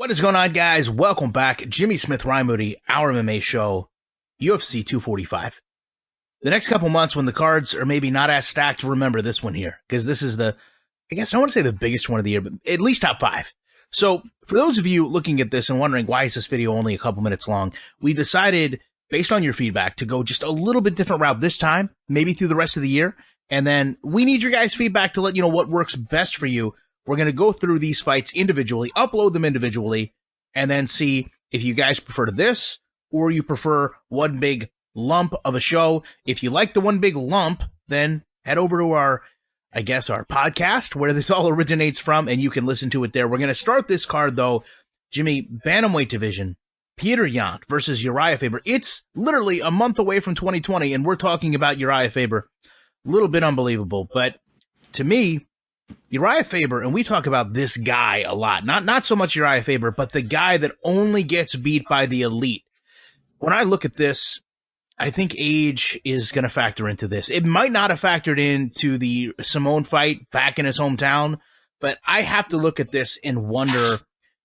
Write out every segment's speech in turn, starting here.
What is going on, guys? Welcome back. Jimmy Smith, Ryan Moody, our MMA show, UFC 245. The next couple months when the cards are maybe not as stacked, remember this one here, because this is I guess I want to say the biggest one of the year, but at least top five. So for those of you looking at this and wondering why is this video only a couple minutes long, we decided, based on your feedback, to go just a little bit different route this time, maybe through the rest of the year. And then we need your guys' feedback to let you know what works best for you. We're going to go through these fights individually, upload them individually, and then see if you guys prefer this or you prefer one big lump of a show. If you like the one big lump, then head over to our podcast where this all originates from, and you can listen to it there. We're going to start this card, though. Jimmy, bantamweight division, Petr Yan versus Uriah Faber. It's literally a month away from 2020, and we're talking about Uriah Faber. A little bit unbelievable, but to me, Uriah Faber, and we talk about this guy a lot, not so much Uriah Faber, but the guy that only gets beat by the elite. When I look at this, I think age is going to factor into this. It might not have factored into the Simone fight back in his hometown, but I have to look at this and wonder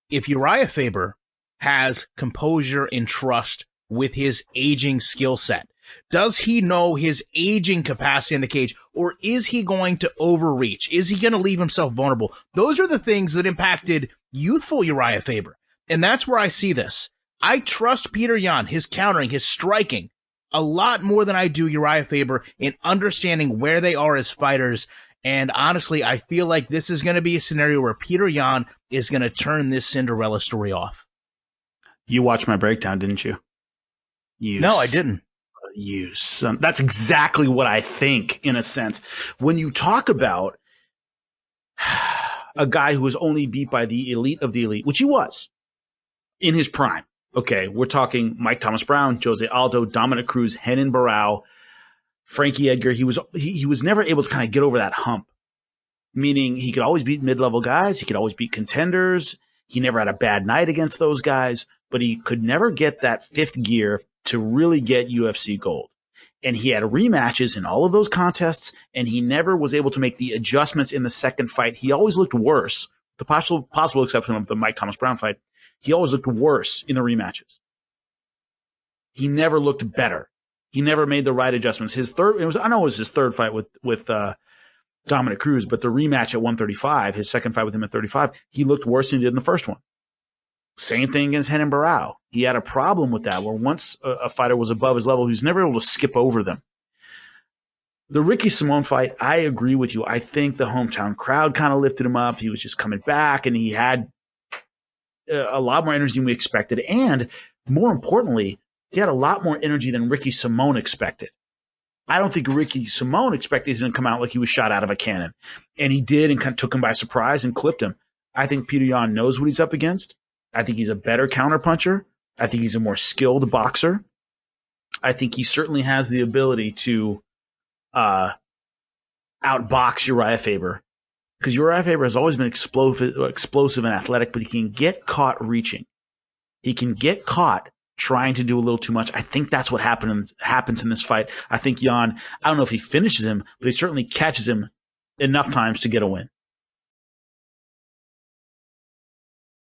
if Uriah Faber has composure and trust with his aging skill set. Does he know his aging capacity in the cage, or is he going to overreach? Is he going to leave himself vulnerable? Those are the things that impacted youthful Uriah Faber, and that's where I see this. I trust Petr Yan, his countering, his striking, a lot more than I do Uriah Faber in understanding where they are as fighters, and honestly, I feel like this is going to be a scenario where Petr Yan is going to turn this Cinderella story off. You watched my breakdown, didn't you? No, I didn't. You son. That's exactly what I think, in a sense. When you talk about a guy who was only beat by the elite of the elite, which he was in his prime. Okay, we're talking Mike Thomas Brown, Jose Aldo, Dominic Cruz, Renan Barão, Frankie Edgar. He was never able to kind of get over that hump, meaning he could always beat mid-level guys. He could always beat contenders. He never had a bad night against those guys, but he could never get that fifth gear to really get UFC gold. And he had rematches in all of those contests, and he never was able to make the adjustments in the second fight. He always looked worse. The possible exception of the Mike Thomas Brown fight, he always looked worse in the rematches. He never looked better. He never made the right adjustments. I know it was his third fight with Dominic Cruz, but the rematch at 135, his second fight with him at 35, he looked worse than he did in the first one. Same thing against Renan Barão. He had a problem with that, where once a fighter was above his level, he was never able to skip over them. The Ricky Simone fight, I agree with you. I think the hometown crowd kind of lifted him up. He was just coming back, and he had a lot more energy than we expected. And more importantly, he had a lot more energy than Ricky Simone expected. I don't think Ricky Simone expected him to come out like he was shot out of a cannon. And he did, and kind of took him by surprise and clipped him. I think Petr Yan knows what he's up against. I think he's a better counterpuncher. I think he's a more skilled boxer. I think he certainly has the ability to outbox Uriah Faber, because Uriah Faber has always been explosive and athletic, but he can get caught reaching. He can get caught trying to do a little too much. I think that's what happens in this fight. I think Yan, I don't know if he finishes him, but he certainly catches him enough times to get a win.